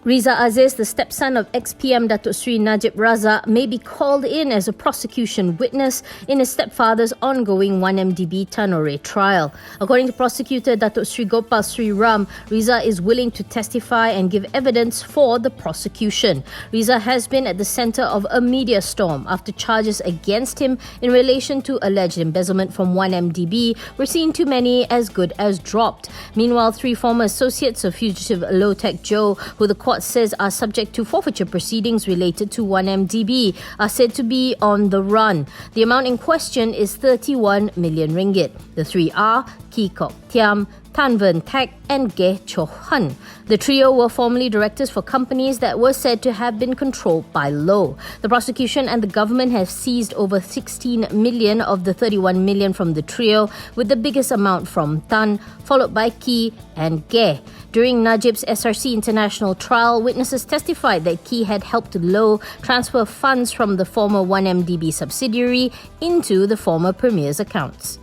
Riza Aziz, the stepson of ex-PM Datuk Sri Najib Razak, may be called in as a prosecution witness in his stepfather's ongoing 1MDB Tanore trial. According to prosecutor Datuk Sri Gopal Sri Ram, Riza is willing to testify and give evidence for the prosecution. Riza has been at the centre of a media storm after charges against him in relation to alleged embezzlement from 1MDB were seen too many as good as dropped. Meanwhile, 3 former associates of fugitive Low-Tech Joe, who the court says are subject to forfeiture proceedings related to 1MDB, are said to be on the run. The amount in question is 31 million ringgit. The 3 are Ki Kok Tiam, Tan Ven Tek and Ge Cho Han. The trio were formerly directors for companies that were said to have been controlled by Low. The prosecution and the government have seized over 16 million of the 31 million from the trio, with the biggest amount from Tan, followed by Ki and Ge. During Najib's SRC International trial, witnesses testified that Ki had helped Low transfer funds from the former 1MDB subsidiary into the former Premier's accounts.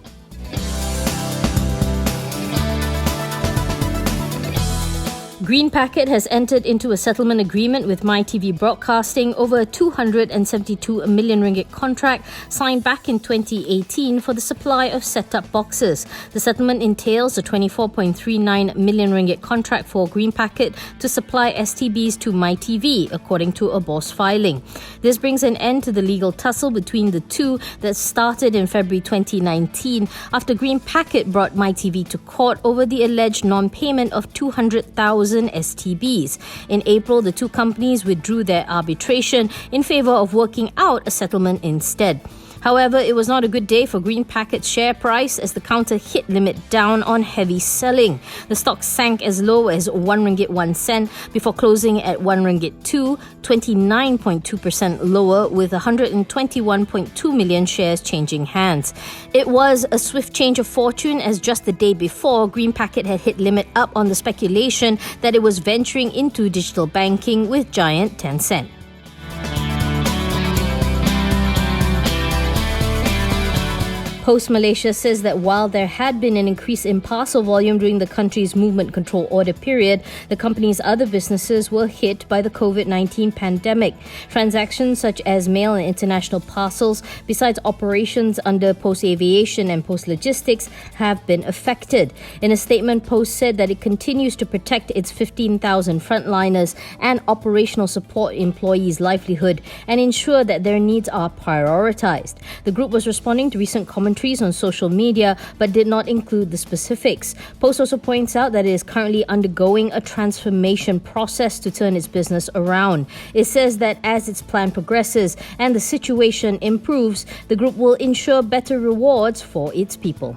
Green Packet has entered into a settlement agreement with MyTV Broadcasting over a 272 million ringgit contract signed back in 2018 for the supply of set-top boxes. The settlement entails a 24.39 million ringgit contract for Green Packet to supply STBs to MyTV, according to a BOS filing. This brings an end to the legal tussle between the two that started in February 2019 after Green Packet brought MyTV to court over the alleged non-payment of 200,000 STBs. In April, the two companies withdrew their arbitration in favour of working out a settlement instead. However, it was not a good day for Green Packet's share price as the counter hit limit down on heavy selling. The stock sank as low as 1 ringgit 1 cent before closing at 1 ringgit 2, 29.2% lower, with 121.2 million shares changing hands. It was a swift change of fortune as just the day before, Green Packet had hit limit up on the speculation that it was venturing into digital banking with giant Tencent. Post Malaysia says that while there had been an increase in parcel volume during the country's movement control order period, the company's other businesses were hit by the COVID-19 pandemic. Transactions such as mail and international parcels, besides operations under Post Aviation and Post Logistics, have been affected. In a statement, Post said that it continues to protect its 15,000 frontliners and operational support employees' livelihood and ensure that their needs are prioritized. The group was responding to recent commentaries on social media but did not include the specifics. Post also points out that it is currently undergoing a transformation process to turn its business around. It says that as its plan progresses and the situation improves, the group will ensure better rewards for its people.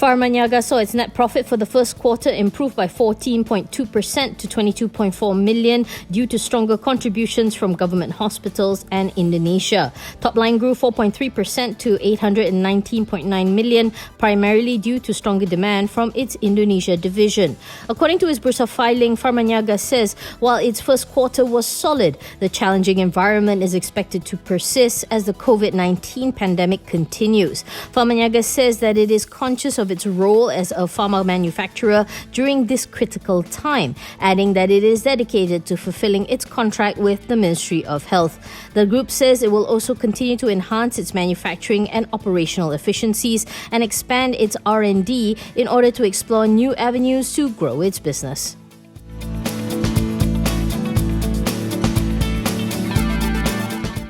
Pharma saw its net profit for the first quarter improve by 14.2% to 22.4 million due to stronger contributions from government hospitals and Indonesia. Top line grew 4.3% to 819.9 million, primarily due to stronger demand from its Indonesia division. According to its Bursa filing, Pharma says while its first quarter was solid, the challenging environment is expected to persist as the COVID-19 pandemic continues. Pharma says that it is conscious of its role as a pharma manufacturer during this critical time, adding that it is dedicated to fulfilling its contract with the Ministry of Health. The group says it will also continue to enhance its manufacturing and operational efficiencies and expand its R&D in order to explore new avenues to grow its business.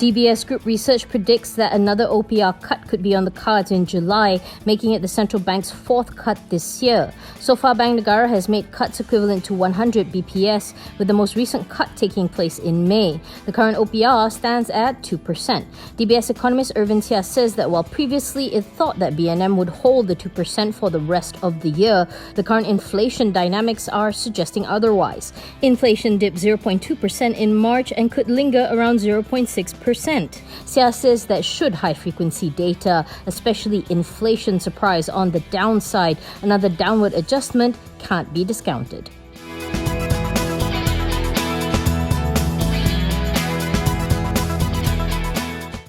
DBS Group Research predicts that another OPR cut could be on the cards in July, making it the central bank's 4th cut this year. So far, Bank Negara has made cuts equivalent to 100 BPS, with the most recent cut taking place in May. The current OPR stands at 2%. DBS economist Irvin Tia says that while previously it thought that BNM would hold the 2% for the rest of the year, the current inflation dynamics are suggesting otherwise. Inflation dipped 0.2% in March and could linger around 0.6%. Sia says that should high-frequency data, especially inflation, surprise on the downside, another downward adjustment can't be discounted.